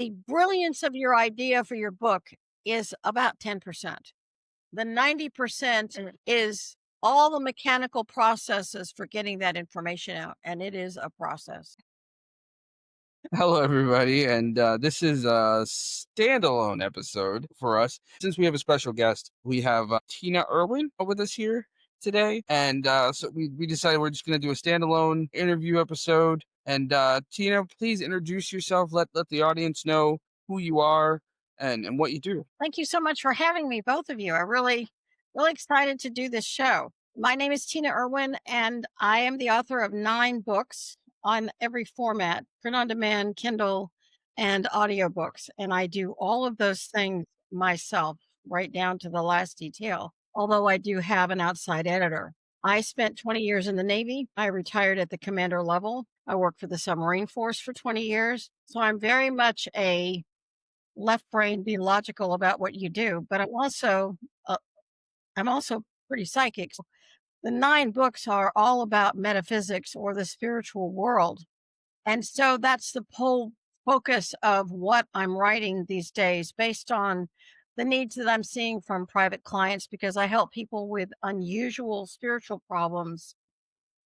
The brilliance of your idea for your book is about 10%. The 90% is all the mechanical processes for getting that information out, and it is a process. Hello, everybody, and this is a standalone episode for us. Since we have a special guest, we have Tina Erwin with us here today, and so we decided we're just going to do a standalone interview episode. And Tina, please introduce yourself. Let the audience know who you are and what you do. Thank you so much for having me, both of you. I really excited to do this show. My name is Tina Erwin, and I am the author of 9 books on every format: print on demand, Kindle, and audiobooks. And I do all of those things myself, right down to the last detail, although I do have an outside editor. I spent 20 years in the Navy. I retired at the commander level. I worked for the submarine force for 20 years. So I'm very much a left brain, be logical about what you do, but uh, I'm also pretty psychic. So the 9 books are all about metaphysics or the spiritual world. And so that's the whole focus of what I'm writing these days, based on the needs that I'm seeing from private clients, because I help people with unusual spiritual problems.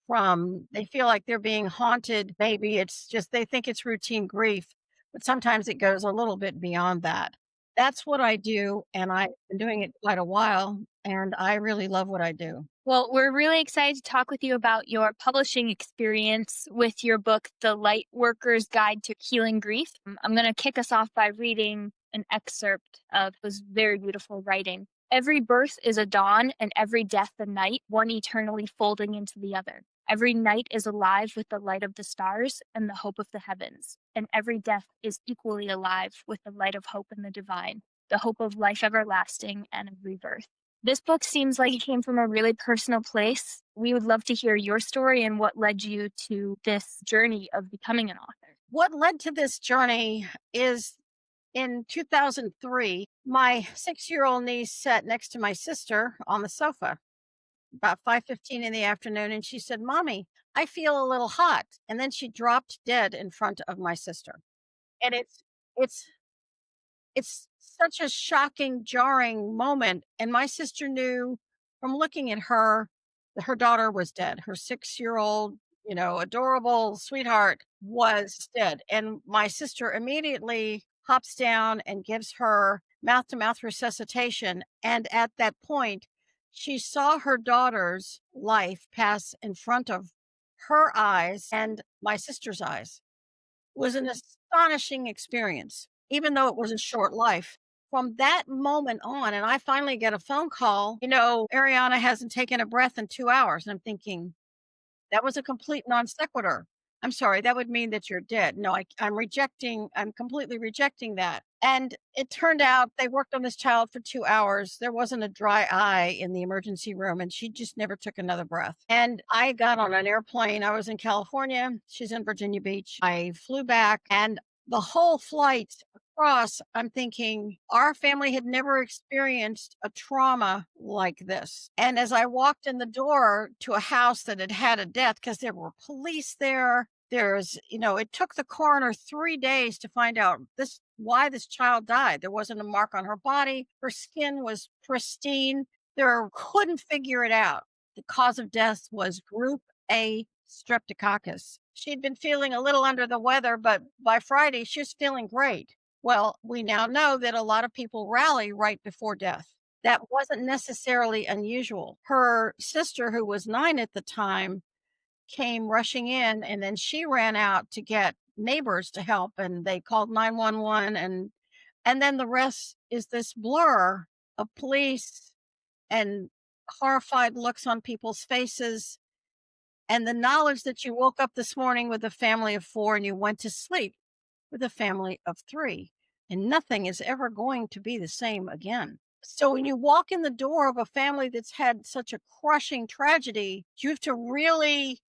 From They feel like they're being haunted. Maybe it's just they think it's routine grief, but sometimes it goes a little bit beyond that. That's what I do, and I've been doing it quite a while, and I really love what I do. Well, we're really excited to talk with you about your publishing experience with your book, The Light Worker's Guide to Healing Grief. I'm going to kick us off by reading an excerpt of his very beautiful writing. Every birth is a dawn, and every death a night, one eternally folding into the other. Every night is alive with the light of the stars and the hope of the heavens, and every death is equally alive with the light of hope in the divine, the hope of life everlasting and of rebirth. This book seems like it came from a really personal place. We would love to hear your story and what led you to this journey of becoming an author. What led to this journey is, in 2003, my 6-year-old niece sat next to my sister on the sofa about 5:15 in the afternoon, and she said, "Mommy, I feel a little hot." And then she dropped dead in front of my sister. And it's it's such a shocking, jarring moment, and my sister knew from looking at her that her daughter was dead. Her 6-year-old, adorable sweetheart was dead, and my sister immediately hops down and gives her mouth-to-mouth resuscitation, and at that point, she saw her daughter's life pass in front of her eyes and my sister's eyes. Was an astonishing experience, even though it was a short life. From that moment on, and I finally get a phone call, "Ariana hasn't taken a breath in 2 hours." And I'm thinking, that was a complete non sequitur. I'm sorry, that would mean that you're dead. No, I'm completely rejecting that. And it turned out they worked on this child for 2 hours. There wasn't a dry eye in the emergency room, and she just never took another breath. And I got on an airplane. I was in California. She's in Virginia Beach. I flew back, and the whole flight across, I'm thinking our family had never experienced a trauma like this. And as I walked in the door to a house that had had a death, because there were police there, it took the coroner 3 days to find out why this child died. There wasn't a mark on her body. Her skin was pristine. Couldn't figure it out. The cause of death was group A streptococcus. She'd been feeling a little under the weather, but by Friday, she was feeling great. Well, we now know that a lot of people rally right before death. That wasn't necessarily unusual. Her sister, who was 9 at the time, came rushing in, and then she ran out to get neighbors to help, and they called 911, and then the rest is this blur of police and horrified looks on people's faces, and the knowledge that you woke up this morning with a family of 4 and you went to sleep with a family of 3, and nothing is ever going to be the same again. So when you walk in the door of a family that's had such a crushing tragedy, you have to really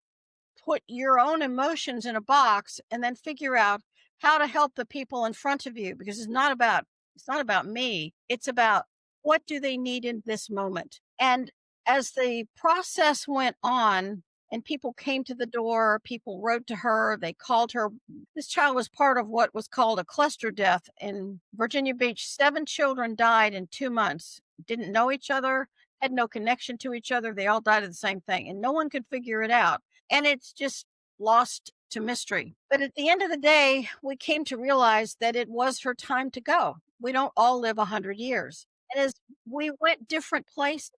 put your own emotions in a box and then figure out how to help the people in front of you, because it's not about me. It's about, what do they need in this moment? And as the process went on, And people came to the door, people wrote to her, they called her. This child was part of what was called a cluster death in Virginia Beach. 7 children died in 2 months, didn't know each other, had no connection to each other. They all died of the same thing, and no one could figure it out. And it's just lost to mystery. But at the end of the day, we came to realize that it was her time to go. We don't all live 100 years. And as we went different places,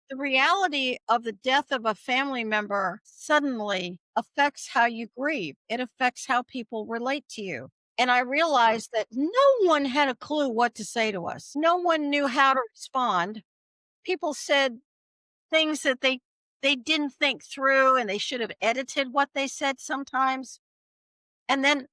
the reality of the death of a family member suddenly affects how you grieve. It affects how people relate to you. And I realized that no one had a clue what to say to us. No one knew how to respond. People said things that they didn't think through, and they should have edited what they said sometimes. And then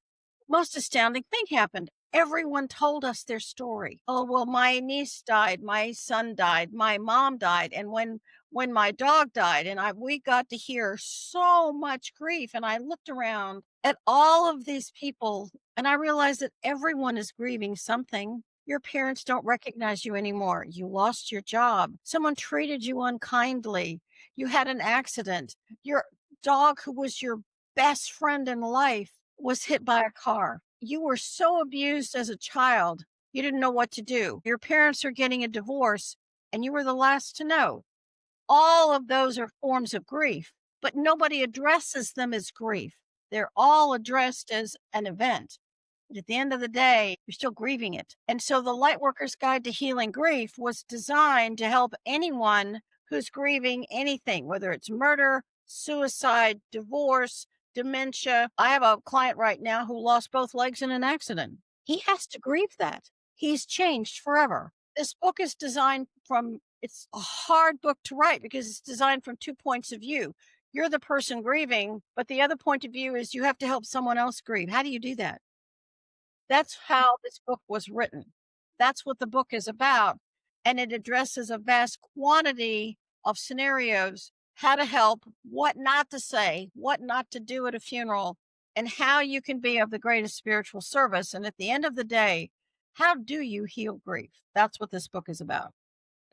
most astounding thing happened. Everyone told us their story. Oh, well, my niece died, my son died, my mom died, and when my dog died, and we got to hear so much grief. And I looked around at all of these people, and I realized that everyone is grieving something. Your parents don't recognize you anymore. You lost your job. Someone treated you unkindly. You had an accident. Your dog, who was your best friend in life, was hit by a car. You were so abused as a child, you didn't know what to do. Your parents are getting a divorce, and you were the last to know. All of those are forms of grief, but nobody addresses them as grief. They're all addressed as an event. But at the end of the day, you're still grieving it. And so the Lightworker's Guide to Healing Grief was designed to help anyone who's grieving anything, whether it's murder, suicide, divorce, dementia. I have a client right now who lost both legs in an accident. He has to grieve that. He's changed forever. This book is designed it's a hard book to write because it's designed from 2 points of view. You're the person grieving, but the other point of view is you have to help someone else grieve. How do you do that? That's how this book was written. That's what the book is about. And it addresses a vast quantity of scenarios, how to help, what not to say, what not to do at a funeral, and how you can be of the greatest spiritual service. And at the end of the day, how do you heal grief? That's what this book is about.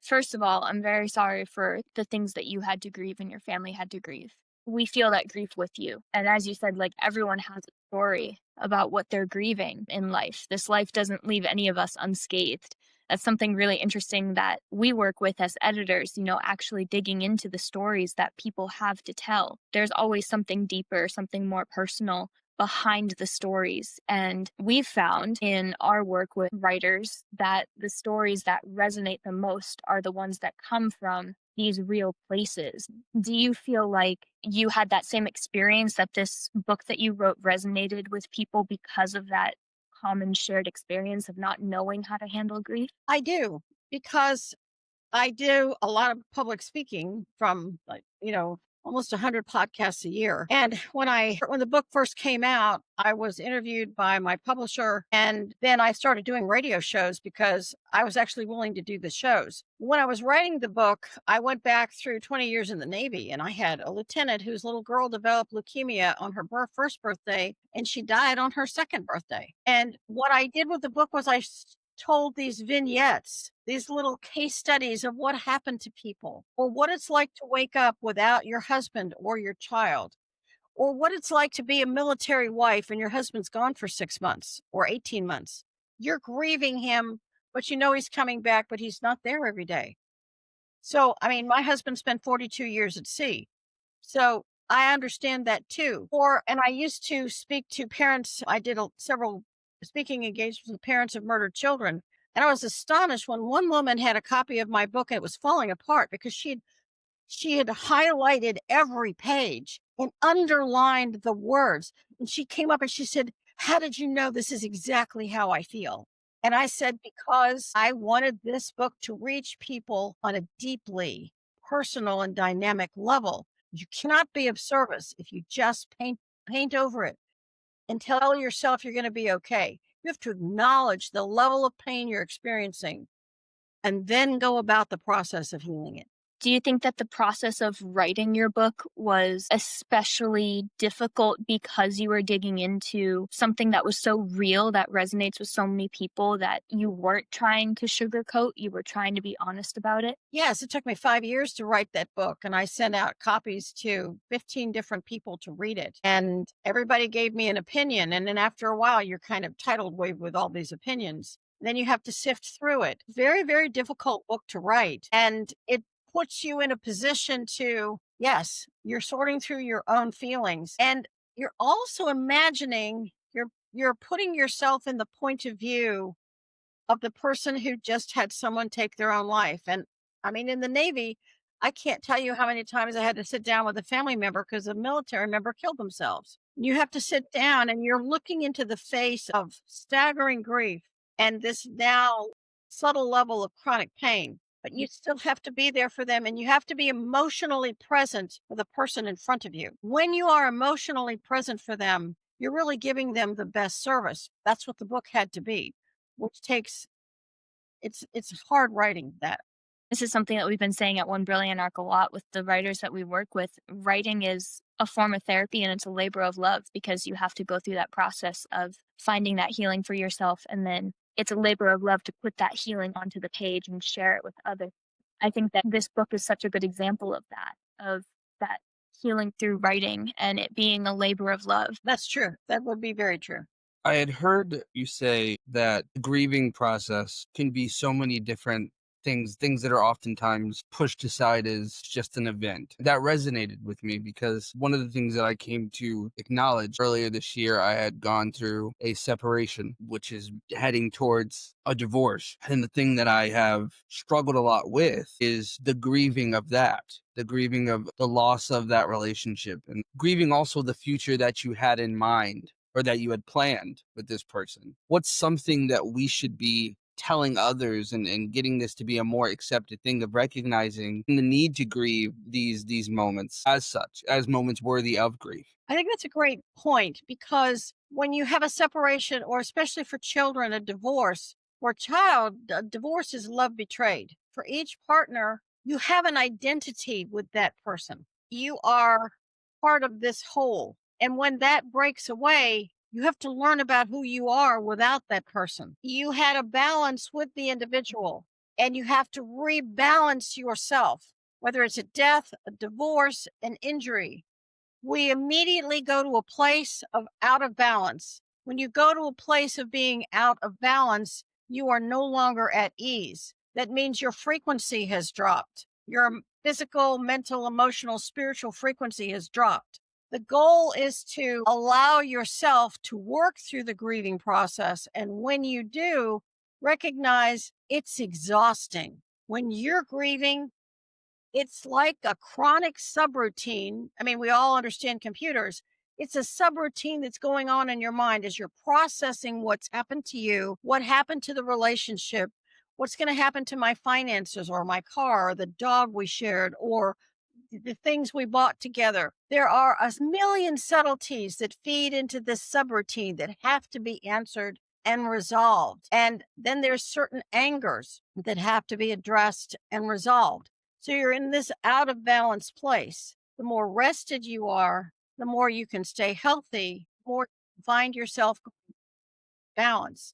First of all, I'm very sorry for the things that you had to grieve and your family had to grieve. We feel that grief with you. And as you said, like everyone has a story about what they're grieving in life. This life doesn't leave any of us unscathed. That's something really interesting that we work with as editors, actually digging into the stories that people have to tell. There's always something deeper, something more personal behind the stories. And we've found in our work with writers that the stories that resonate the most are the ones that come from these real places. Do you feel like you had that same experience, that this book that you wrote resonated with people because of that common shared experience of not knowing how to handle grief? I do, because I do a lot of public speaking from almost 100 podcasts a year. And when the book first came out, I was interviewed by my publisher, and then I started doing radio shows because I was actually willing to do the shows. When I was writing the book, I went back through 20 years in the Navy, and I had a lieutenant whose little girl developed leukemia on her first birthday, and she died on her second birthday. And what I did with the book was told these vignettes, these little case studies of what happened to people, or what it's like to wake up without your husband or your child, or what it's like to be a military wife and your husband's gone for 6 months or 18 months. You're grieving him, but you know he's coming back, but he's not there every day. So, I mean, my husband spent 42 years at sea. So I understand that too. And I used to speak to parents. I did several speaking engagements with parents of murdered children. And I was astonished when one woman had a copy of my book and it was falling apart because she had highlighted every page and underlined the words. And she came up and she said, "How did you know this is exactly how I feel?" And I said, "Because I wanted this book to reach people on a deeply personal and dynamic level. You cannot be of service if you just paint over it and tell yourself you're going to be okay. You have to acknowledge the level of pain you're experiencing and then go about the process of healing it." Do you think that the process of writing your book was especially difficult because you were digging into something that was so real, that resonates with so many people, that you weren't trying to sugarcoat, you were trying to be honest about it? Yes, it took me 5 years to write that book, and I sent out copies to 15 different people to read it, and everybody gave me an opinion, and then after a while, you're kind of tidal wave with all these opinions. Then you have to sift through it. Very, very difficult book to write, and it puts you in a position to yes, you're sorting through your own feelings, and you're also imagining you're putting yourself in the point of view of the person who just had someone take their own life. And I mean, in the Navy, I can't tell you how many times I had to sit down with a family member because a military member killed themselves. You have to sit down and you're looking into the face of staggering grief and this now subtle level of chronic pain. But you still have to be there for them and you have to be emotionally present for the person in front of you. When you are emotionally present for them, you're really giving them the best service. That's what the book had to be, which takes it's hard writing that. This is something that we've been saying at One Brilliant Arc a lot with the writers that we work with. Writing is a form of therapy and it's a labor of love because you have to go through that process of finding that healing for yourself. And then it's a labor of love to put that healing onto the page and share it with others. I think that this book is such a good example of that healing through writing and it being a labor of love. That's true. That would be very true. I had heard you say that the grieving process can be so many different things that are oftentimes pushed aside as just an event. That resonated with me because one of the things that I came to acknowledge earlier this year, I had gone through a separation, which is heading towards a divorce. And the thing that I have struggled a lot with is the grieving of that. The grieving of the loss of that relationship and grieving also the future that you had in mind or that you had planned with this person. What's something that we should be telling others and getting this to be a more accepted thing of recognizing the need to grieve these moments as such, as moments worthy of grief? I think that's a great point because when you have a separation, or especially for children, a divorce, for a child, a divorce is love betrayed. For each partner, you have an identity with that person. You are part of this whole. And when that breaks away, you have to learn about who you are without that person. You had a balance with the individual, and you have to rebalance yourself, whether it's a death, a divorce, an injury. We immediately go to a place of out of balance. When you go to a place of being out of balance, you are no longer at ease. That means your frequency has dropped. Your physical, mental, emotional, spiritual frequency has dropped. The goal is to allow yourself to work through the grieving process. And when you do, recognize it's exhausting. When you're grieving, it's like a chronic subroutine. I mean, we all understand computers. It's a subroutine that's going on in your mind as you're processing what's happened to you, what happened to the relationship, what's going to happen to my finances or my car or the dog we shared or the things we bought together. There are a million subtleties that feed into this subroutine that have to be answered and resolved. And then there's certain angers that have to be addressed and resolved. So you're in this out of balance place. The more rested you are, the more you can stay healthy, the more you find yourself balance.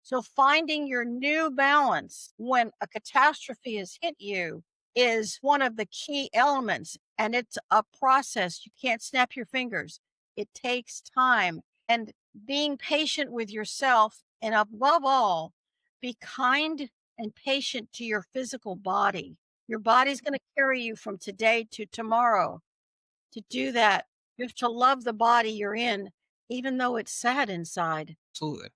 So finding your new balance when a catastrophe has hit you is one of the key elements. And it's a process. You can't snap your fingers. It takes time. And being patient with yourself, and above all, be kind and patient to your physical body. Your body's going to carry you from today to tomorrow. To do that, you have to love the body you're in, even though it's sad inside. Absolutely.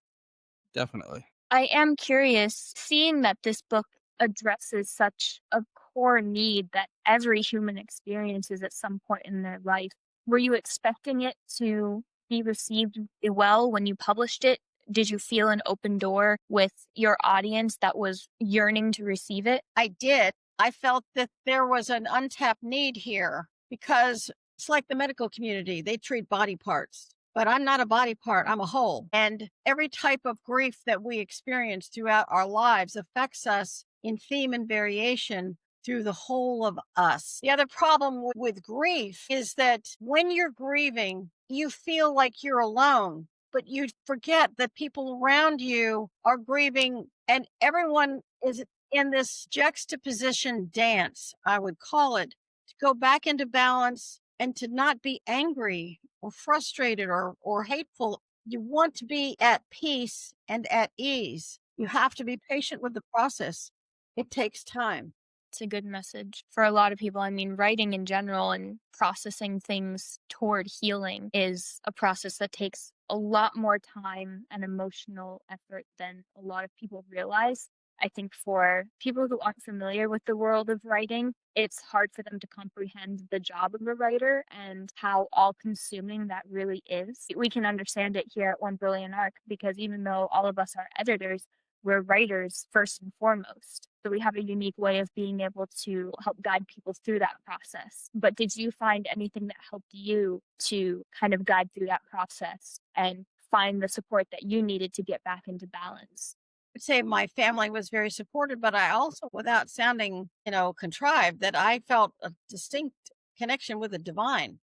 Definitely. I am curious, seeing that this book addresses such a core need that every human experiences at some point in their life. Were you expecting it to be received well when you published it? Did you feel an open door with your audience that was yearning to receive it? I did. I felt that there was an untapped need here because it's like the medical community. They treat body parts, but I'm not a body part. I'm a whole. And every type of grief that we experience throughout our lives affects us in theme and variation through the whole of us. The other problem with grief is that when you're grieving, you feel like you're alone, but you forget that people around you are grieving and everyone is in this juxtaposition dance, I would call it, to go back into balance and to not be angry or frustrated or hateful. You want to be at peace and at ease. You have to be patient with the process. It takes time. It's a good message for a lot of people. I mean, writing in general and processing things toward healing is a process that takes a lot more time and emotional effort than a lot of people realize. I think for people who aren't familiar with the world of writing, it's hard for them to comprehend the job of a writer and how all consuming that really is. We can understand it here at One Brilliant Arc because even though all of us are editors, we're writers first and foremost. So we have a unique way of being able to help guide people through that process. But did you find anything that helped you to kind of guide through that process and find the support that you needed to get back into balance? I'd say my family was very supportive, but I also, without sounding, contrived, that I felt a distinct connection with the divine.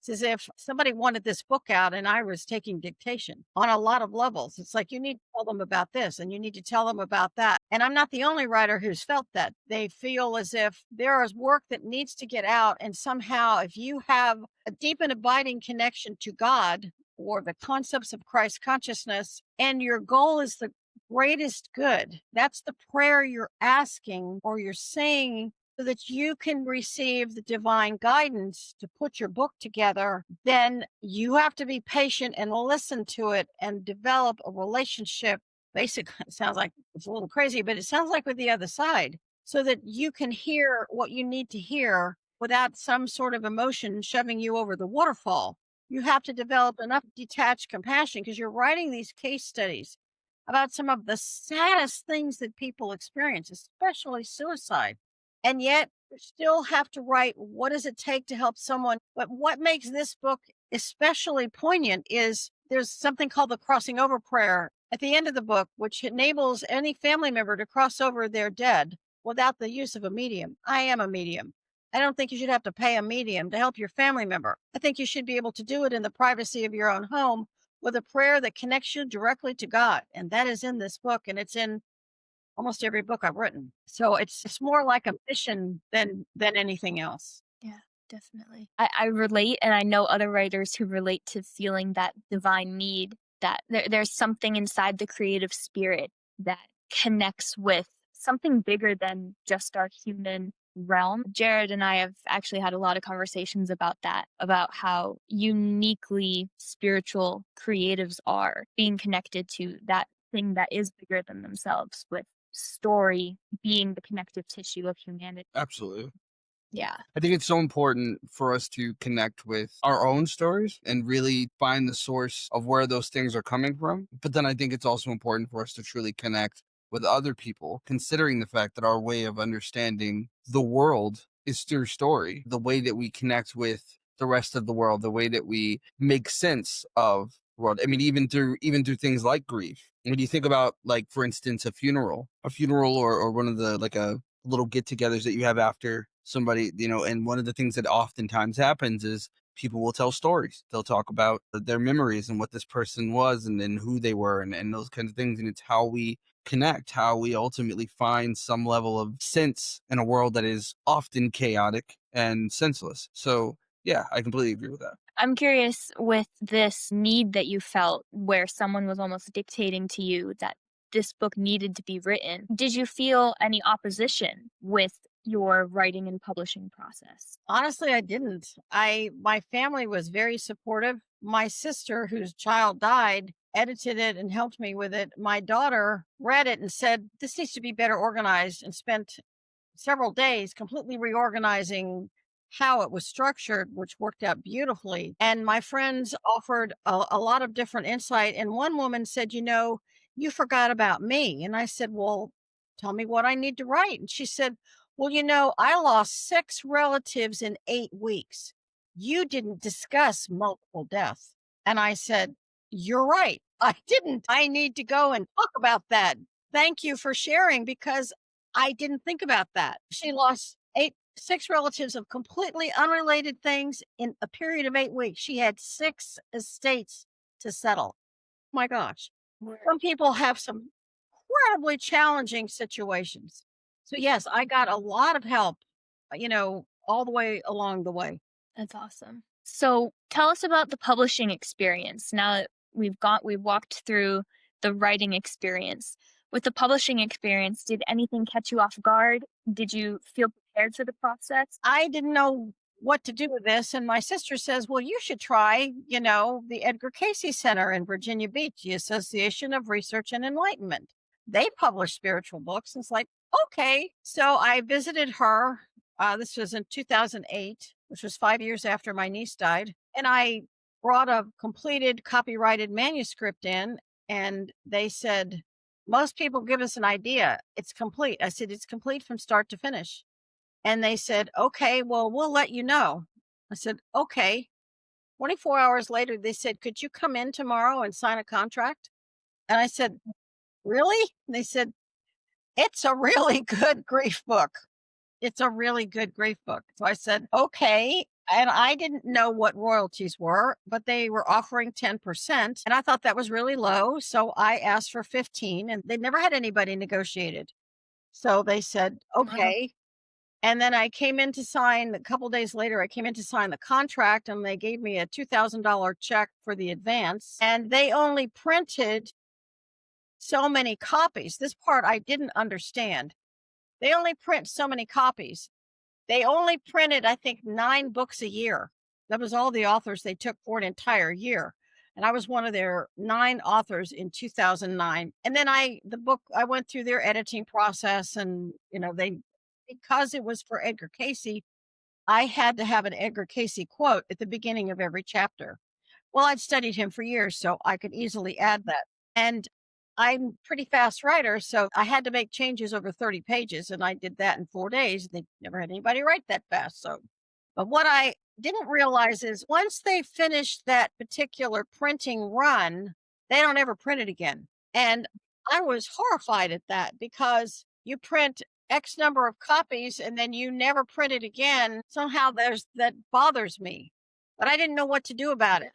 It's as if somebody wanted this book out and I was taking dictation on a lot of levels. It's like, you need to tell them about this and you need to tell them about that. And I'm not the only writer who's felt that. They feel as if there is work that needs to get out. And somehow, if you have a deep and abiding connection to God or the concepts of Christ consciousness, and your goal is the greatest good, that's the prayer you're asking or you're saying so that you can receive the divine guidance to put your book together, then you have to be patient and listen to it and develop a relationship. Basically, it sounds like it's a little crazy, but it sounds like with the other side, so that you can hear what you need to hear without some sort of emotion shoving you over the waterfall. You have to develop enough detached compassion because you're writing these case studies about some of the saddest things that people experience, especially suicide. And yet you still have to write, what does it take to help someone? But what makes this book especially poignant is there's something called the crossing over prayer at the end of the book, which enables any family member to cross over their dead without the use of a medium. I am a medium. I don't think you should have to pay a medium to help your family member. I think you should be able to do it in the privacy of your own home with a prayer that connects you directly to God. And that is in this book, and it's in almost every book I've written. So it's more like a mission than anything else. Yeah, definitely. I relate, and I know other writers who relate to feeling that divine need, that there's something inside the creative spirit that connects with something bigger than just our human realm. Jared and I have actually had a lot of conversations about that, about how uniquely spiritual creatives are, being connected to that thing that is bigger than themselves, with story being the connective tissue of humanity. Absolutely. Yeah. I think it's so important for us to connect with our own stories and really find the source of where those things are coming from. But then I think it's also important for us to truly connect with other people, considering the fact that our way of understanding the world is through story. The way that we connect with the rest of the world, the way that we make sense of the world. I mean, even through things like grief. When you think about, like, for instance, a funeral or one of the, like, a little get-togethers that you have after somebody, and one of the things that oftentimes happens is people will tell stories. They'll talk about their memories and what this person was and then who they were and those kinds of things. And it's how we connect, how we ultimately find some level of sense in a world that is often chaotic and senseless. So yeah, I completely agree with that. I'm curious, with this need that you felt where someone was almost dictating to you that this book needed to be written, did you feel any opposition with your writing and publishing process? Honestly, I didn't. My family was very supportive. My sister, whose child died, edited it and helped me with it. My daughter read it and said, this needs to be better organized, and spent several days completely reorganizing how it was structured, which worked out beautifully. And my friends offered a lot of different insight. And one woman said, you forgot about me. And I said, well, tell me what I need to write. And she said, well, I lost 6 relatives in 8 weeks. You didn't discuss multiple deaths. And I said, you're right. I didn't. I need to go and talk about that. Thank you for sharing, because I didn't think about that. She lost 6 relatives of completely unrelated things in a period of 8 weeks. She had 6 estates to settle. My gosh. Some people have some incredibly challenging situations. So, yes, I got a lot of help, all the way along the way. That's awesome. So tell us about the publishing experience. Now that we've walked through the writing experience. With the publishing experience, did anything catch you off guard? Did you feel prepared for the process? I didn't know what to do with this. And my sister says, well, you should try, the Edgar Casey Center in Virginia Beach, the Association of Research and Enlightenment. They publish spiritual books. And it's like, okay. So I visited her. This was in 2008, which was 5 years after my niece died. And I brought a completed copyrighted manuscript in, and they said, most people give us an idea. It's complete. I said, it's complete from start to finish. And they said, okay, well, we'll let you know. I said, okay. 24 hours later, they said, could you come in tomorrow and sign a contract? And I said, really? And they said, it's a really good grief book. It's a really good grief book. So I said, okay. And I didn't know what royalties were, but they were offering 10%. And I thought that was really low. So I asked for 15, and they never had anybody negotiated. So they said, Wow. okay. And then I came in to sign a couple days later, I came in to sign the contract, and they gave me a $2,000 check for the advance. And they only printed so many copies. This part I didn't understand. They only print so many copies. They only printed, I think, 9 books a year. That was all the authors they took for an entire year. And I was one of their 9 authors in 2009. And then I went through their editing process, and, because it was for Edgar Casey, I had to have an Edgar Casey quote at the beginning of every chapter. Well, I'd studied him for years, so I could easily add that. And I'm a pretty fast writer, so I had to make changes over 30 pages, and I did that in 4 days. They never had anybody write that fast. But what I didn't realize is once they finish that particular printing run, they don't ever print it again. And I was horrified at that, because you print X number of copies and then you never print it again. Somehow that bothers me, but I didn't know what to do about it.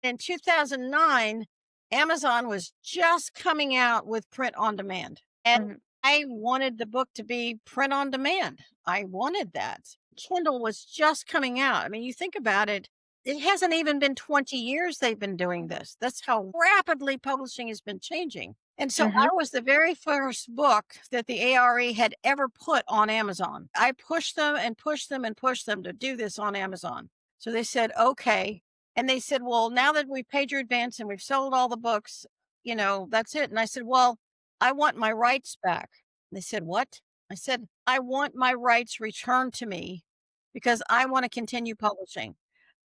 In 2009, Amazon was just coming out with print on demand. And Mhm. I wanted the book to be print on demand. I wanted that. Kindle was just coming out. I mean, you think about it, it hasn't even been 20 years they've been doing this. That's how rapidly publishing has been changing. And so Mhm. I was the very first book that the ARE had ever put on Amazon. I pushed them and pushed them and pushed them to do this on Amazon. So they said, okay. And they said, well, now that we paid your advance and we've sold all the books, that's it. And I said, well, I want my rights back. They said, what? I said, I want my rights returned to me because I want to continue publishing.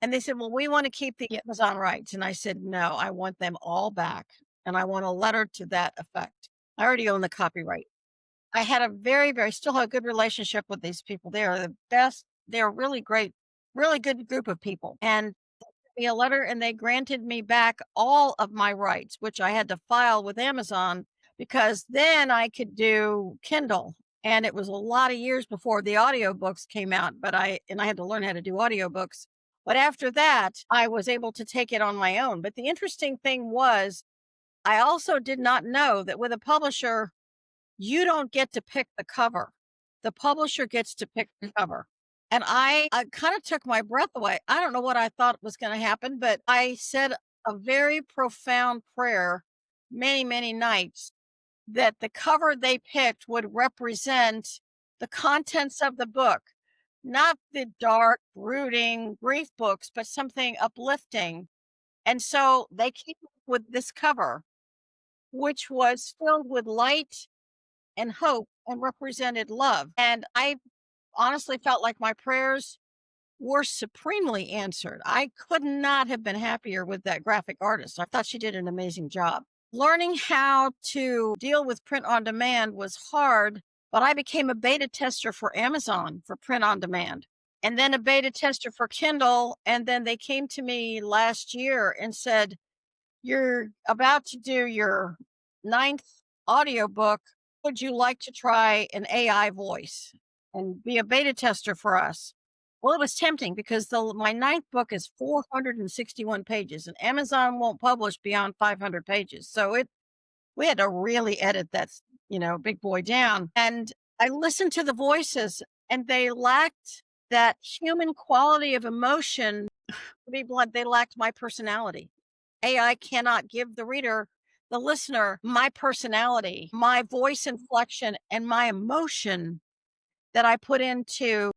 And they said, well, we want to keep the Yep. Amazon rights. And I said, no, I want them all back. And I want a letter to that effect. I already own the copyright. I had a very, very, still have a good relationship with these people. They are the best. They're really great, really good group of people. And me a letter, and they granted me back all of my rights, which I had to file with Amazon, because then I could do Kindle. And it was a lot of years before the audiobooks came out, I had to learn how to do audiobooks. But after that, I was able to take it on my own. But the interesting thing was, I also did not know that with a publisher, you don't get to pick the cover. The publisher gets to pick the cover. And I kind of took my breath away. I don't know what I thought was going to happen, but I said a very profound prayer many, many nights that the cover they picked would represent the contents of the book, not the dark, brooding grief books, but something uplifting. And so they came up with this cover, which was filled with light and hope and represented love. And I honestly felt like my prayers were supremely answered. I could not have been happier with that graphic artist. I thought she did an amazing job. Learning how to deal with print on demand was hard, but I became a beta tester for Amazon for print on demand, and then a beta tester for Kindle. And then they came to me last year and said, you're about to do your 9th audiobook. Would you like to try an AI voice and be a beta tester for us? Well, it was tempting because my ninth book is 461 pages, and Amazon won't publish beyond 500 pages. So we had to really edit that, big boy down. And I listened to the voices, and they lacked that human quality of emotion. To be blunt, they lacked my personality. AI cannot give the reader, the listener, my personality, my voice inflection, and my emotion that I put into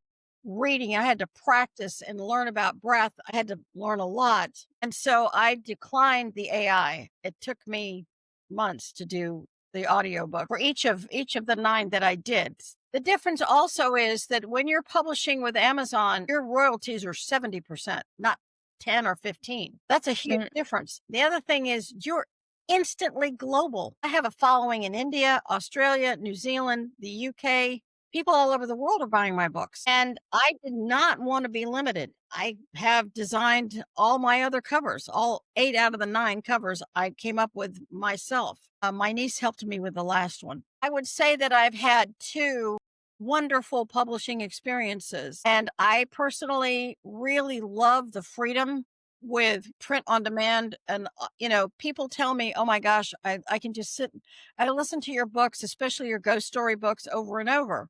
reading. I had to practice and learn about breath. I had to learn a lot. And so I declined the AI. It took me months to do the audiobook for each of the 9 that I did. The difference also is that when you're publishing with Amazon, your royalties are 70%, not 10 or 15. That's a huge Mm. difference. The other thing is you're instantly global. I have a following in India, Australia, New Zealand, the UK. People all over the world are buying my books. And I did not want to be limited. I have designed all my other covers, all 8 out of the 9 covers I came up with myself. My niece helped me with the last one. I would say that I've had 2 wonderful publishing experiences. And I personally really love the freedom with print on demand. And, people tell me, oh my gosh, I can just sit, I listen to your books, especially your ghost story books, over and over.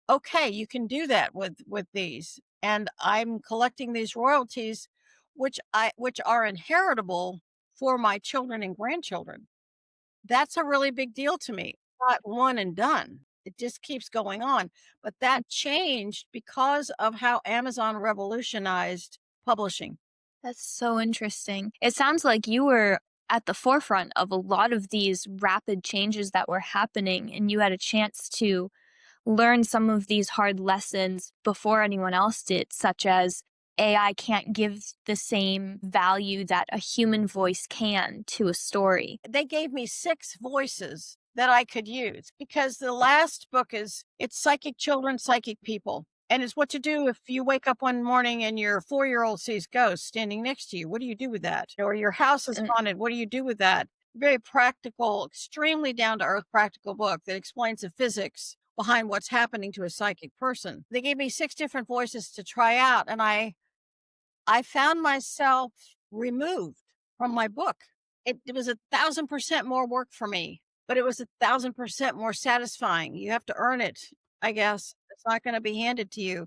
Okay, you can do that with these. And I'm collecting these royalties, which are inheritable for my children and grandchildren. That's a really big deal to me. Not one and done. It just keeps going on. But that changed because of how Amazon revolutionized publishing. That's so interesting. It sounds like you were at the forefront of a lot of these rapid changes that were happening, and you had a chance to learn some of these hard lessons before anyone else did, such as AI can't give the same value that a human voice can to a story. They gave me 6 voices that I could use because the last book it's psychic children, psychic people. And it's what to do if you wake up one morning and your 4-year-old sees ghosts standing next to you. What do you do with that? Or your house is Mm. haunted. What do you do with that? Very practical, extremely down to earth practical book that explains the physics behind what's happening to a psychic person. They gave me 6 different voices to try out, and I found myself removed from my book. It was 1,000% more work for me, but it was 1,000% more satisfying. You have to earn it, I guess. It's not going to be handed to you.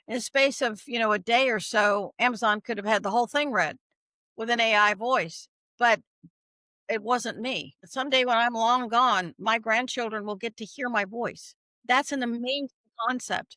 In a space of, a day or so, Amazon could have had the whole thing read with an AI voice, but it wasn't me. Someday when I'm long gone, my grandchildren will get to hear my voice. That's an amazing concept.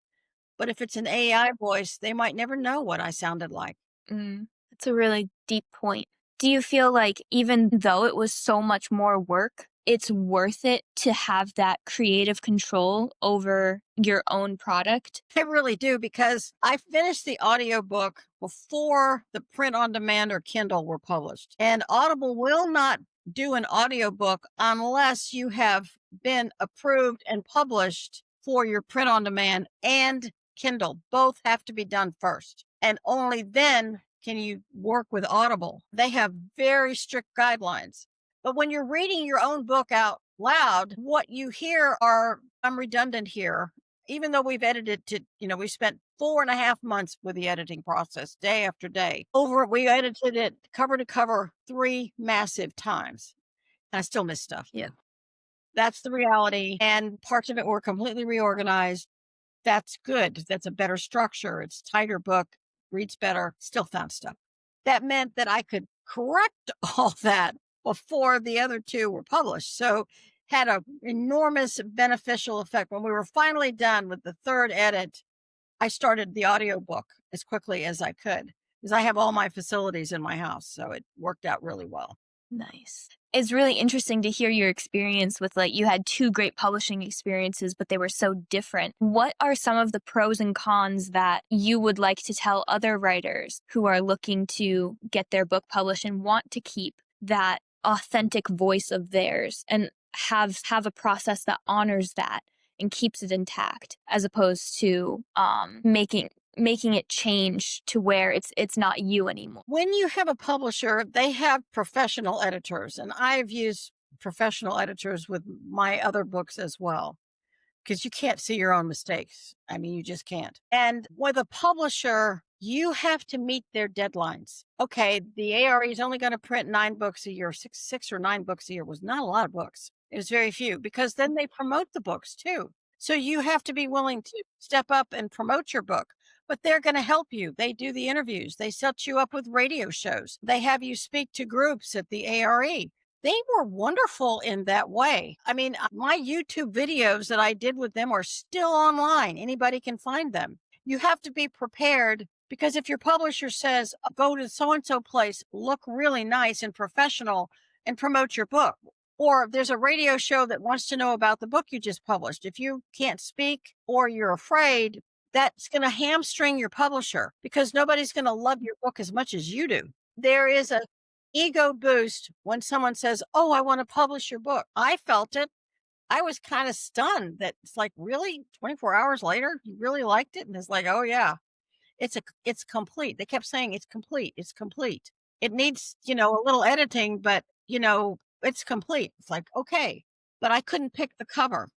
But if it's an AI voice, they might never know what I sounded like. That's a really deep point. Do you feel like even though it was so much more work, it's worth it to have that creative control over your own product? I really do because I finished the audiobook before the print on demand or Kindle were published. And Audible will not do an audiobook unless you have been approved and published for your print on demand and Kindle. Both have to be done first. And only then can you work with Audible. They have very strict guidelines. But when you're reading your own book out loud, what you hear are, I'm redundant here, even though we've edited to, we spent 4.5 months with the editing process, day after day. We edited it cover to cover 3 massive times. And I still miss stuff. Yeah. That's the reality. And parts of it were completely reorganized. That's good. That's a better structure. It's tighter book, reads better, still found stuff. That meant that I could correct all that before the other 2 were published. So had an enormous beneficial effect. When we were finally done with the 3rd edit, I started the audiobook as quickly as I could because I have all my facilities in my house. So it worked out really well. Nice. It's really interesting to hear your experience with you had 2 great publishing experiences, but they were so different. What are some of the pros and cons that you would like to tell other writers who are looking to get their book published and want to keep that authentic voice of theirs and have a process that honors that and keeps it intact, as opposed to making it change to where it's not you anymore? When you have a publisher, they have professional editors, and I've used professional editors with my other books as well, because you can't see your own mistakes. I mean, you just can't. And with a publisher, you have to meet their deadlines. Okay, the ARE is only going to print 9 books a year. Six or 9 books a year was not a lot of books. It was very few, because then they promote the books too. So you have to be willing to step up and promote your book. But they're going to help you. They do the interviews. They set you up with radio shows. They have you speak to groups at the ARE. They were wonderful in that way. I mean, my YouTube videos that I did with them are still online. Anybody can find them. You have to be prepared, because if your publisher says, go to so-and-so place, look really nice and professional and promote your book. Or if there's a radio show that wants to know about the book you just published, if you can't speak or you're afraid, that's going to hamstring your publisher, because nobody's going to love your book as much as you do. There is a ego boost when someone says, oh, I want to publish your book. I felt it. I was kind of stunned that it's like, really, 24 hours later, you really liked it? And it's like, oh yeah, it's complete. They kept saying it's complete. It's complete. It needs, a little editing, but it's complete. It's like, okay, but I couldn't pick the cover.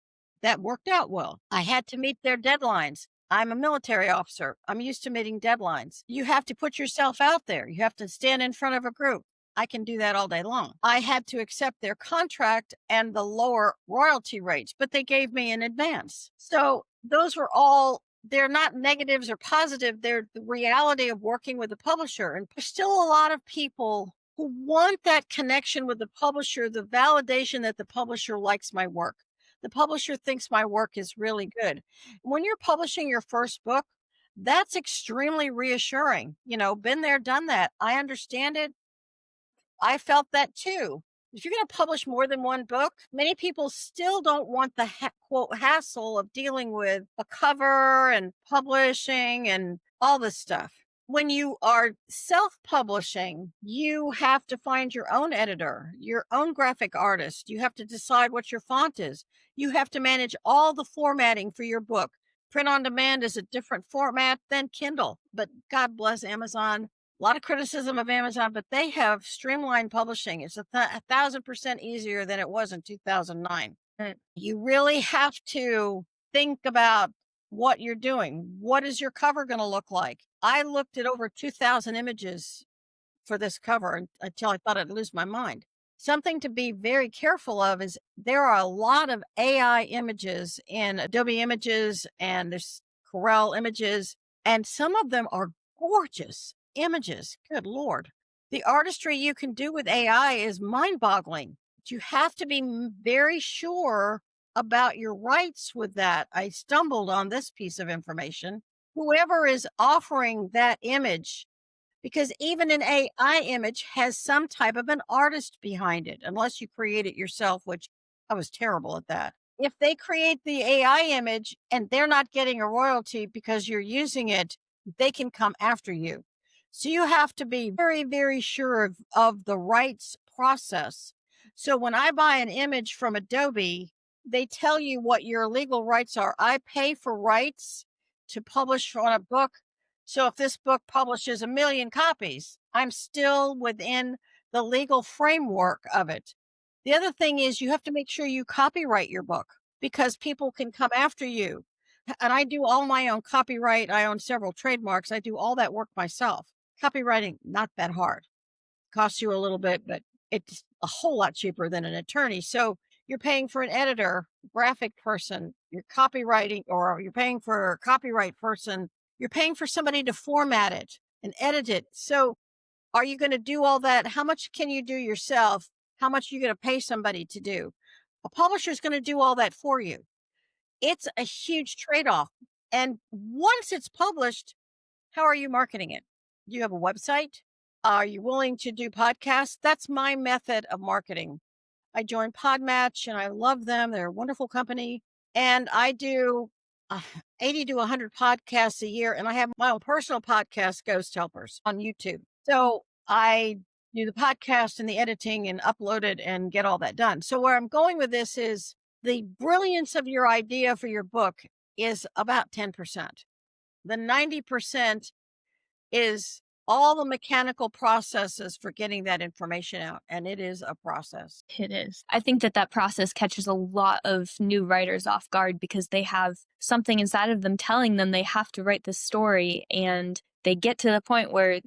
That worked out well. I had to meet their deadlines. I'm a military officer. I'm used to meeting deadlines. You have to put yourself out there. You have to stand in front of a group. I can do that all day long. I had to accept their contract and the lower royalty rates, but they gave me in advance. So those were all, they're not negatives or positive. They're the reality of working with a publisher. And there's still a lot of people who want that connection with the publisher, the validation that the publisher likes my work. The publisher thinks my work is really good. When you're publishing your first book, that's extremely reassuring. Been there, done that. I understand it. I felt that too. If you're going to publish more than one book, many people still don't want the quote hassle of dealing with a cover and publishing and all this stuff. When you are self-publishing, you have to find your own editor, your own graphic artist. You have to decide what your font is. You have to manage all the formatting for your book. Print on demand is a different format than Kindle, but God bless Amazon. A lot of criticism of Amazon, but they have streamlined publishing. It's 1,000% easier than it was in 2009. You really have to think about what you're doing. What is your cover going to look like? I looked at over 2,000 images for this cover until I thought I'd lose my mind. Something to be very careful of is there are a lot of AI images in Adobe Images, and there's Corel Images, and some of them are gorgeous images. Good Lord. The artistry you can do with AI is mind-boggling. But you have to be very sure about your rights with that. I stumbled on this piece of information. Whoever is offering that image, because even an AI image has some type of an artist behind it, unless you create it yourself, which I was terrible at that. If they create the AI image and they're not getting a royalty because you're using it, they can come after you. So you have to be very, very sure of the rights process. So when I buy an image from Adobe, they tell you what your legal rights are. I pay for rights to publish on a book. So if this book publishes 1 million copies, I'm still within the legal framework of it. The other thing is you have to make sure you copyright your book, because people can come after you. And I do all my own copyright. I own several trademarks. I do all that work myself. Copywriting, not that hard. Costs you a little bit, but it's a whole lot cheaper than an attorney. So you're paying for an editor, graphic person, you're copywriting, or you're paying for a copyright person. You're paying for somebody to format it and edit it. So are you going to do all that? How much can you do yourself? How much are you going to pay somebody to do? A publisher is going to do all that for you. It's a huge trade-off. And once it's published, how are you marketing it? Do you have a website? Are you willing to do podcasts? That's my method of marketing. I joined Podmatch and I love them. They're a wonderful company. And I do 80 to 100 podcasts a year. And I have my own personal podcast, Ghost Helpers, on YouTube. So I do the podcast and the editing and upload it and get all that done. So where I'm going with this is the brilliance of your idea for your book is about 10%. The 90% is all the mechanical processes for getting that information out, and it is a process. It is. I think that process catches a lot of new writers off guard because they have something inside of them telling them they have to write this story, and they get to the point where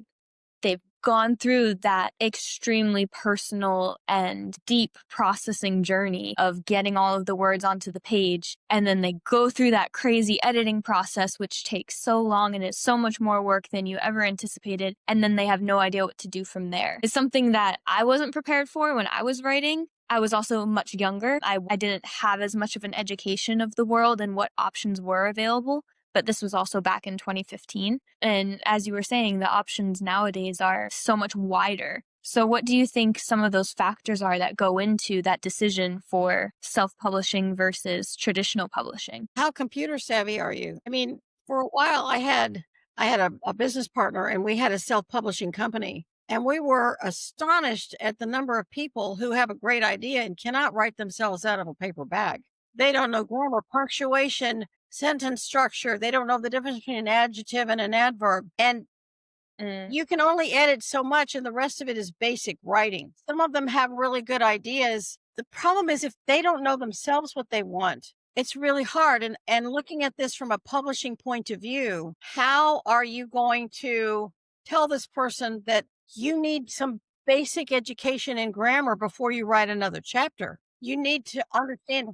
they've gone through that extremely personal and deep processing journey of getting all of the words onto the page. And then they go through that crazy editing process, which takes so long and is so much more work than you ever anticipated. And then they have no idea what to do from there. It's something that I wasn't prepared for when I was writing. I was also much younger. I didn't have as much of an education of the world and what options were available. But this was also back in 2015. And as you were saying, the options nowadays are so much wider. So what do you think some of those factors are that go into that decision for self-publishing versus traditional publishing? How computer savvy are you? I mean, for a while I had a business partner and we had a self-publishing company. And we were astonished at the number of people who have a great idea and cannot write themselves out of a paper bag. They don't know grammar, punctuation, sentence structure. They don't know the difference between an adjective and an adverb. And Mm, you can only edit so much, and the rest of it is basic writing. Some of them have really good ideas. The problem is if they don't know themselves what they want, it's really hard. And looking at this from a publishing point of view, how are you going to tell this person that you need some basic education in grammar before you write another chapter? You need to understand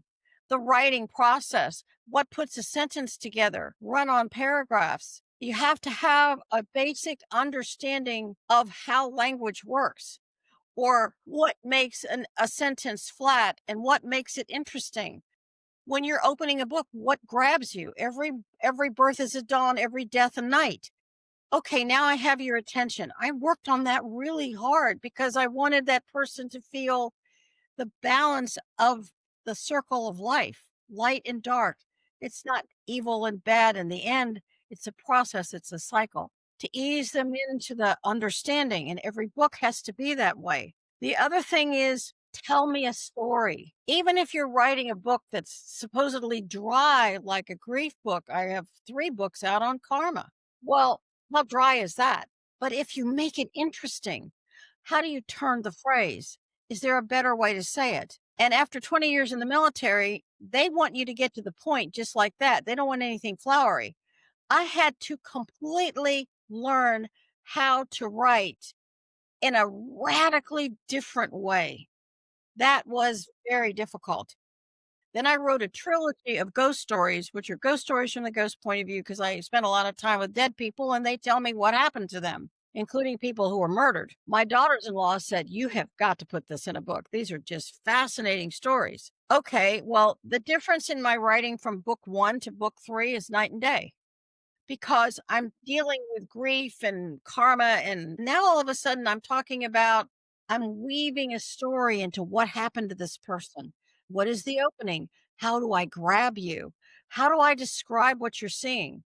the writing process, what puts a sentence together, run on paragraphs. You have to have a basic understanding of how language works or what makes a sentence flat and what makes it interesting. When you're opening a book, what grabs you? Every birth is a dawn, every death a night. Okay, now I have your attention. I worked on that really hard because I wanted that person to feel the balance of the circle of life, light and dark. It's not evil and bad in the end. It's a process, it's a cycle to ease them into the understanding. And every book has to be that way. The other thing is tell me a story. Even if you're writing a book that's supposedly dry, like a grief book, I have 3 books out on karma. Well, how dry is that? But if you make it interesting, how do you turn the phrase? Is there a better way to say it? And after 20 years in the military, they want you to get to the point just like that. They don't want anything flowery. I had to completely learn how to write in a radically different way. That was very difficult. Then I wrote a trilogy of ghost stories, which are ghost stories from the ghost point of view, because I spent a lot of time with dead people and they tell me what happened to them, including people who were murdered. My daughters in law said, "You have got to put this in a book. These are just fascinating stories." Okay, well, the difference in my writing from book 1 to book 3 is night and day because I'm dealing with grief and karma. And now all of a sudden I'm weaving a story into what happened to this person. What is the opening? How do I grab you? How do I describe what you're seeing?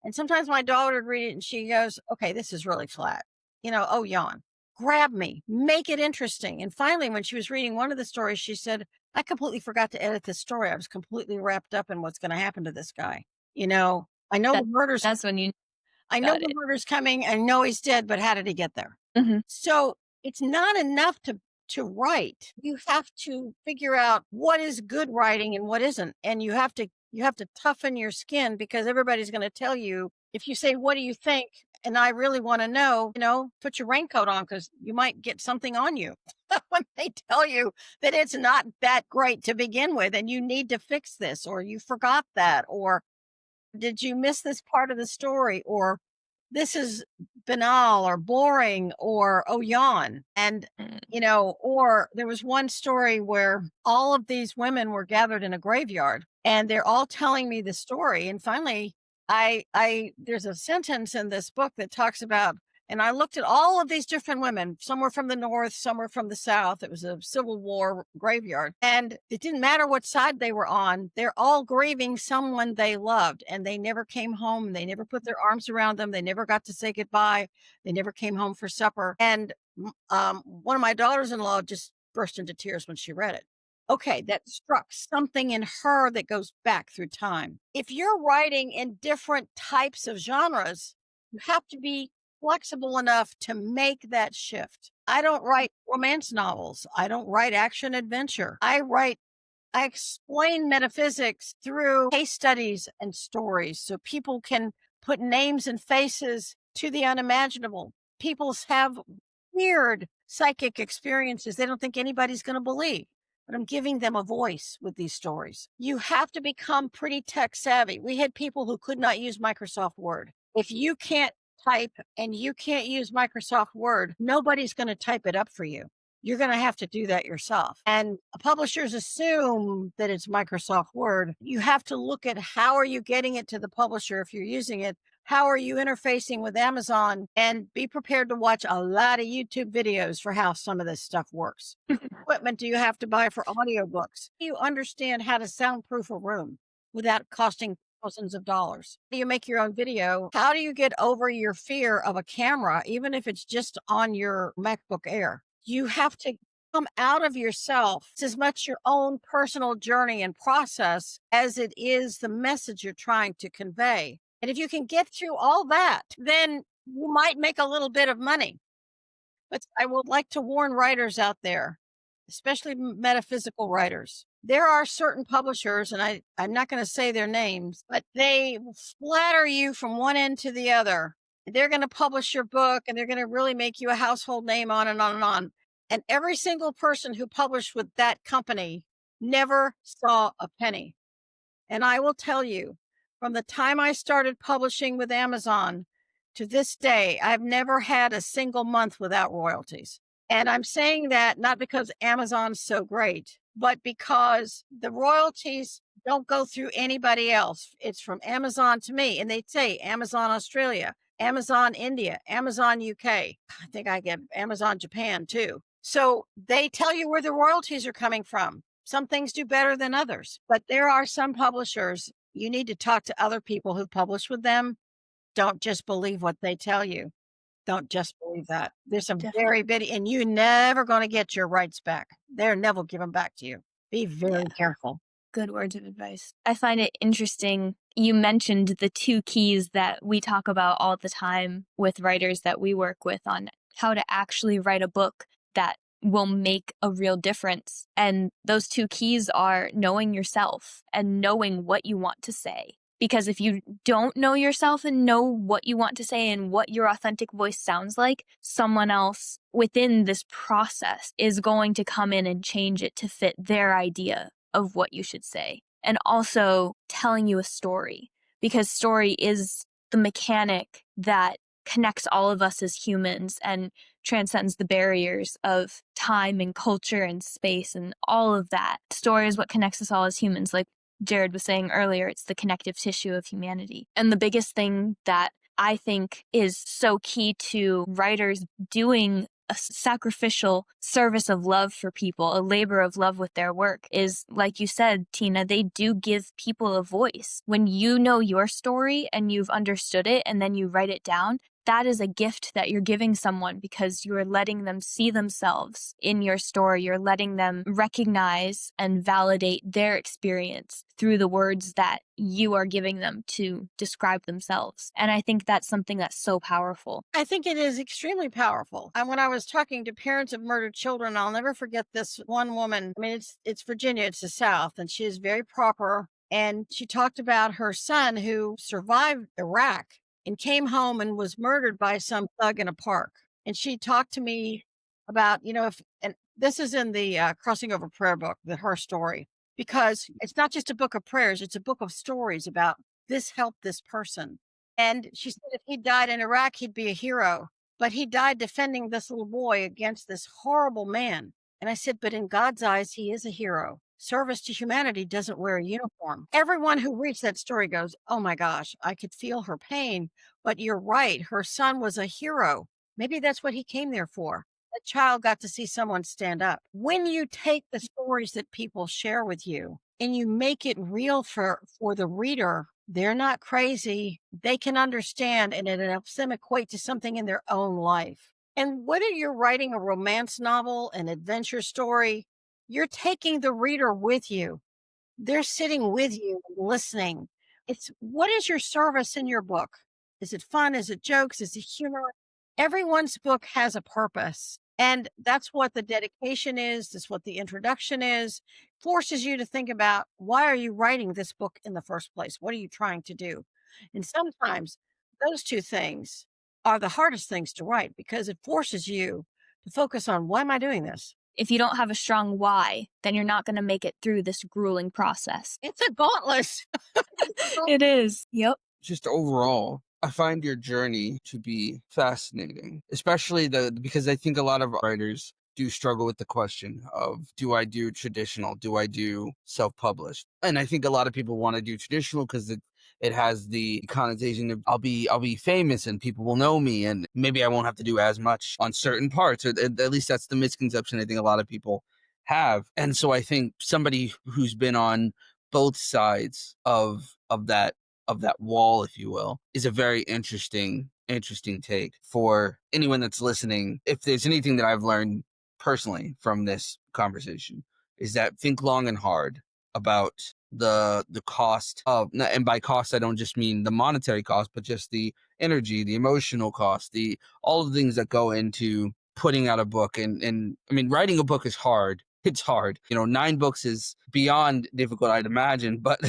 And sometimes my daughter would read it and she goes, "Okay, this is really flat." Oh, yawn. Grab me, make it interesting. And finally, when she was reading one of the stories, she said, "I completely forgot to edit this story. I was completely wrapped up in what's going to happen to this guy." I know the That murder's that's when you I know got the it. murder's coming. I know he's dead, but how did he get there? Mhm. So it's not enough to write. You have to figure out what is good writing and what isn't. And you have to toughen your skin because everybody's going to tell you if you say, "What do you think?" And I really want to know, put your raincoat on because you might get something on you when they tell you that it's not that great to begin with and you need to fix this or you forgot that or did you miss this part of the story? Or this is banal or boring or oh yawn. And Mm. or there was one story where all of these women were gathered in a graveyard and they're all telling me the story. And finally, I there's a sentence in this book that talks about and I looked at all of these different women. Some were from the North, some were from the South. It was a Civil War graveyard. And it didn't matter what side they were on. They're all grieving someone they loved. And they never came home. They never put their arms around them. They never got to say goodbye. They never came home for supper. And one of my daughters in law just burst into tears when she read it. Okay, that struck something in her that goes back through time. If you're writing in different types of genres, you have to be flexible enough to make that shift. I don't write romance novels. I don't write action adventure. I explain metaphysics through case studies and stories so people can put names and faces to the unimaginable. People have weird psychic experiences they don't think anybody's going to believe. But I'm giving them a voice with these stories. You have to become pretty tech savvy. We had people who could not use Microsoft Word. If you can't type and you can't use Microsoft Word, nobody's going to type it up for you. You're going to have to do that yourself. And publishers assume that it's Microsoft Word. You have to look at how are you getting it to the publisher if you're using it? How are you interfacing with Amazon? And be prepared to watch a lot of YouTube videos for how some of this stuff works. Equipment do you have to buy for audiobooks? Do you understand how to soundproof a room without costing thousands of dollars? Do you make your own video? How do you get over your fear of a camera, even if it's just on your MacBook Air? You have to come out of yourself. It's as much your own personal journey and process as it is the message you're trying to convey. And if you can get through all that, then you might make a little bit of money. But I would like to warn writers out there, especially metaphysical writers. There are certain publishers, and I'm not going to say their names, but they splatter you from one end to the other. They're going to publish your book and they're going to really make you a household name on and on and on. And every single person who published with that company never saw a penny. And I will tell you, from the time I started publishing with Amazon to this day, I've never had a single month without royalties. And I'm saying that not because Amazon's so great, but because the royalties don't go through anybody else. It's from Amazon to me. And they say Amazon Australia, Amazon India, Amazon UK. I think I get Amazon Japan too. So they tell you where the royalties are coming from. Some things do better than others, but there are some publishers, you need to talk to other people who publish with them. Don't just believe what they tell you. Don't just believe that. There's some Definitely. very bitty, and you're never going to get your rights back. They're never give them back to you. Be very careful. Good words of advice. I find it interesting. You mentioned the two keys that we talk about all the time with writers that we work with on how to actually write a book that will make a real difference. And those two keys are knowing yourself and knowing what you want to say. Because if you don't know yourself and know what you want to say and what your authentic voice sounds like, someone else within this process is going to come in and change it to fit their idea of what you should say. And also telling you a story, because story is the mechanic that connects all of us as humans and transcends the barriers of time and culture and space and all of that. Story is what connects us all as humans. Like Jared was saying earlier, it's the connective tissue of humanity. And the biggest thing that I think is so key to writers doing a sacrificial service of love for people, a labor of love with their work is, like you said, Tina, they do give people a voice. When you know your story and you've understood it and then you write it down, that is a gift that you're giving someone because you're letting them see themselves in your story. You're letting them recognize and validate their experience through the words that you are giving them to describe themselves. And I think that's something that's so powerful. I think it is extremely powerful. And when I was talking to parents of murdered children, I'll never forget this one woman. I mean, it's Virginia, it's the South, and she is very proper. And she talked about her son who survived Iraq and came home and was murdered by some thug in a park. And she talked to me about, and this is in the Crossing Over Prayer book, her story, because it's not just a book of prayers, it's a book of stories about this helped this person. And she said if he died in Iraq, he'd be a hero. But he died defending this little boy against this horrible man. And I said, but in God's eyes, he is a hero. Service to humanity doesn't wear a uniform. Everyone who reads that story goes, oh my gosh, I could feel her pain. But you're right. Her son was a hero. Maybe that's what he came there for. That child got to see someone stand up. When you take the stories that people share with you and you make it real for the reader, they're not crazy. They can understand, and it helps them equate to something in their own life. And whether you're writing a romance novel, an adventure story, you're taking the reader with you. They're sitting with you, listening. What is your service in your book? Is it fun? Is it jokes? Is it humor? Everyone's book has a purpose. And that's what the dedication is. That's what the introduction is. Forces you to think about, why are you writing this book in the first place? What are you trying to do? And sometimes those two things are the hardest things to write because it forces you to focus on, why am I doing this? If you don't have a strong why, then you're not going to make it through this grueling process. It's a gauntlet. It is. Yep. Just overall, I find your journey to be fascinating, especially because I think a lot of writers do struggle with the question of, do I do traditional? Do I do self-published? And I think a lot of people want to do traditional because it has the connotation of, I'll be famous and people will know me, and maybe I won't have to do as much on certain parts, or at least that's the misconception I think a lot of people have. And so I think somebody who's been on both sides of that wall, if you will, is a very interesting take for anyone that's listening. If there's anything that I've learned personally from this conversation, is that think long and hard about the cost of, and by cost I don't just mean the monetary cost, but just the energy, the emotional cost, the all the things that go into putting out a book. And I mean, writing a book is hard. It's hard. 9 books is beyond difficult, I'd imagine, but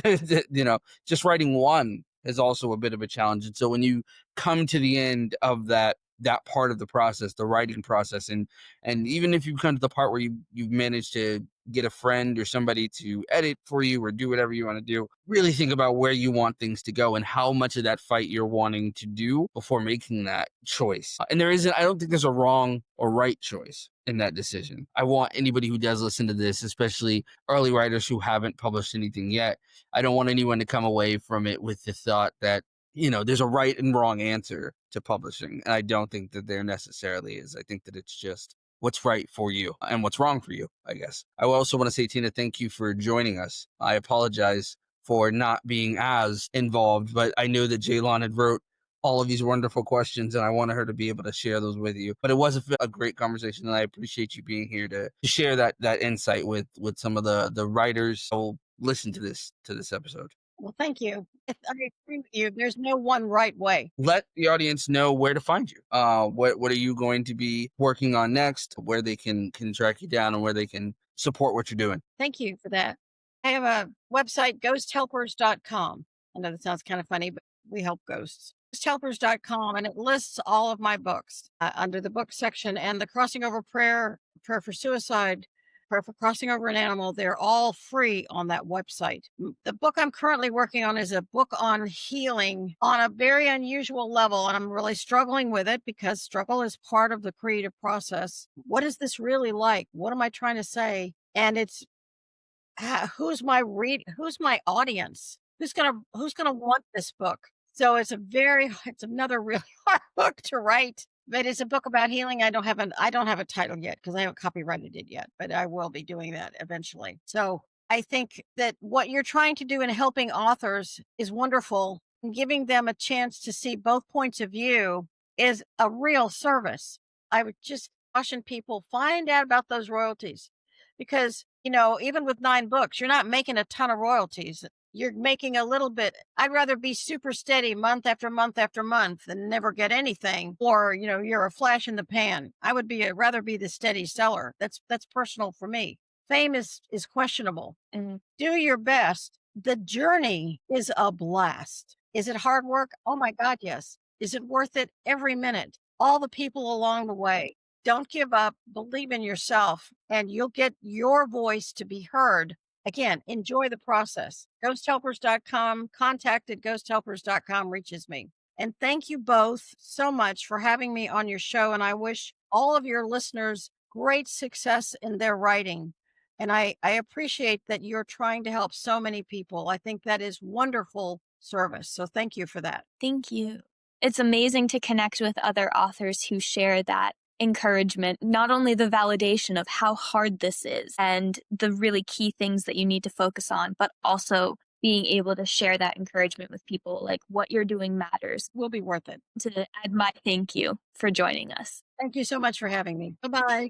just writing one is also a bit of a challenge. And so when you come to the end of that part of the process, the writing process, and even if you come to the part where you've managed to get a friend or somebody to edit for you or do whatever you want to do, really think about where you want things to go and how much of that fight you're wanting to do before making that choice. And I don't think there's a wrong or right choice in that decision. I want anybody who does listen to this, especially early writers who haven't published anything yet, I don't want anyone to come away from it with the thought that, there's a right and wrong answer to publishing. And I don't think that there necessarily is. I think that it's just what's right for you and what's wrong for you, I guess. I also want to say, Tina, thank you for joining us. I apologize for not being as involved, but I knew that Jaylon had wrote all of these wonderful questions and I wanted her to be able to share those with you. But it was a great conversation, and I appreciate you being here to share that insight with some of the writers who will listen to this episode. Well, thank you. I agree with you. There's no one right way. Let the audience know where to find you. What are you going to be working on next? Where they can track you down and where they can support what you're doing. Thank you for that. I have a website, ghosthelpers.com. I know that sounds kind of funny, but we help ghosts. Ghosthelpers.com, and it lists all of my books under the book section, and the Crossing Over Prayer for Suicide, Prayer for Crossing Over an Animal, they're all free on that website. The book I'm currently working on is a book on healing on a very unusual level, and I'm really struggling with it because struggle is part of the creative process. What is this really like? What am I trying to say? And it's who's my audience? Who's gonna want this book? So it's another really hard book to write. But it's a book about healing. I don't have a title yet because I haven't copyrighted it yet, but I will be doing that eventually. So I think that what you're trying to do in helping authors is wonderful. And giving them a chance to see both points of view is a real service. I would just caution people, find out about those royalties because, even with 9 books, you're not making a ton of royalties. You're making a little bit. I'd rather be super steady month after month after month than never get anything. Or, you're a flash in the pan. I would rather be the steady seller. That's personal for me. Fame is questionable. And do your best. The journey is a blast. Is it hard work? Oh my God, yes. Is it worth it? Every minute. All the people along the way. Don't give up. Believe in yourself, and you'll get your voice to be heard. Again, enjoy the process. Ghosthelpers.com, contact at ghosthelpers.com reaches me. And thank you both so much for having me on your show. And I wish all of your listeners great success in their writing. And I appreciate that you're trying to help so many people. I think that is wonderful service. So thank you for that. Thank you. It's amazing to connect with other authors who share that encouragement, not only the validation of how hard this is and the really key things that you need to focus on, but also being able to share that encouragement with people, like what you're doing matters. Will be worth it. To add my thank you for joining us. Thank you so much for having me. Bye-bye.